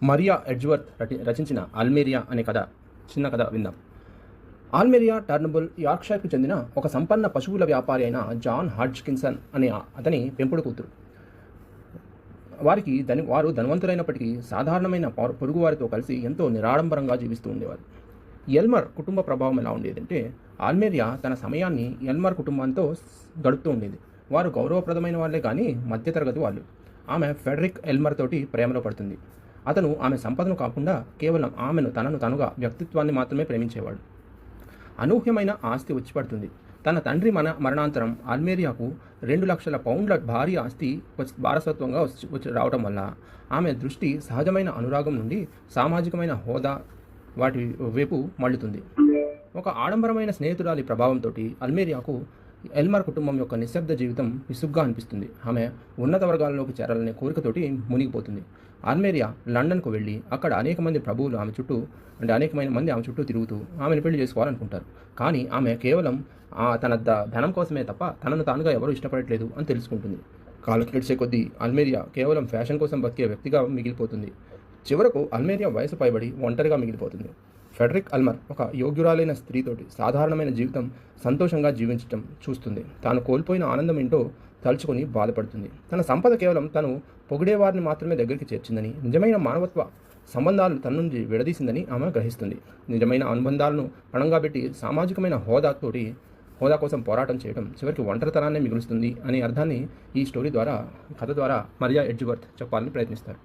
Mariya Edgeworth రచించిన ఆల్మేరియా అనే చిన్న కథ విందాం. ఆల్మేరియా టర్నబుల్ యార్క్షైర్కు చెందిన ఒక సంపన్న పశువుల వ్యాపారి అయిన జాన్ హాడ్జ్కిన్సన్ అనే అతని పెంపుడు కూతురు. వారు ధనవంతులైనప్పటికీ సాధారణమైన పొరుగువారితో కలిసి ఎంతో నిరాడంబరంగా జీవిస్తూ ఉండేవారు. ఎల్మర్ కుటుంబ ప్రభావం ఎలా ఉండేదంటే, ఆల్మేరియా తన సమయాన్ని ఎల్మర్ కుటుంబంతో గడుపుతూ ఉండేది. వారు గౌరవప్రదమైన వాళ్ళే కానీ మధ్యతరగతి వాళ్ళు. ఆమె ఫెడరిక్ ఎల్మర్ తోటి ప్రేమలో పడుతుంది. అతను ఆమె సంపదను కాకుండా కేవలం ఆమెను తనను తనుగా వ్యక్తిత్వాన్ని మాత్రమే ప్రేమించేవాడు. అనూహ్యమైన ఆస్తి వచ్చి పడుతుంది. తన తండ్రి మరణాంతరం ఆల్మేరియాకు 2,00,000 పౌండ్ల భారీ ఆస్తి వారసత్వంగా వచ్చి రావడం వల్ల ఆమె దృష్టి సహజమైన అనురాగం నుండి సామాజికమైన హోదా వాటి వైపు మళ్ళుతుంది. ఒక ఆడంబరమైన స్నేహితురాలి ప్రభావంతో ఆల్మేరియాకు ఎల్మర్ కుటుంబం యొక్క నిశ్శబ్ద జీవితం విసుగ్గా అనిపిస్తుంది. ఆమె ఉన్నత వర్గాల్లోకి చేరాలనే కోరికతోటి మునిగిపోతుంది. ఆల్మేరియా లండన్కు వెళ్ళి అక్కడ అనేక మంది మంది ఆమె చుట్టూ తిరుగుతూ ఆమెను పెళ్లి చేసుకోవాలనుకుంటారు. కానీ ఆమె కేవలం తన ధనం కోసమే తప్ప తనను తానుగా ఎవరూ ఇష్టపడట్లేదు అని తెలుసుకుంటుంది. కాలం గడిచే కొద్దీ ఆల్మేరియా కేవలం ఫ్యాషన్ కోసం బతికే వ్యక్తిగా మిగిలిపోతుంది. చివరకు ఆల్మేరియా వయసు పైబడి ఒంటరిగా మిగిలిపోతుంది. ఫెడరిక్ ఎల్మర్ ఒక యోగ్యురాలైన స్త్రీతోటి సాధారణమైన జీవితం సంతోషంగా జీవించటం చూస్తుంది. తాను కోల్పోయిన ఆనందం ఏంటో తలుచుకొని బాధపడుతుంది. తన సంపద కేవలం తను పొగిడేవారిని మాత్రమే దగ్గరికి చేర్చిందని, నిజమైన మానవత్వ సంబంధాలు తన నుంచి విడదీసిందని ఆమె గ్రహిస్తుంది. నిజమైన అనుబంధాలను పణంగా పెట్టి సామాజికమైన హోదా కోసం పోరాటం చేయడం చివరికి ఒంటరితనాన్నే మిగులుస్తుంది అనే అర్థాన్ని ఈ కథ ద్వారా మరియా ఎడ్జ్వర్త్ చెప్పాలని ప్రయత్నిస్తారు.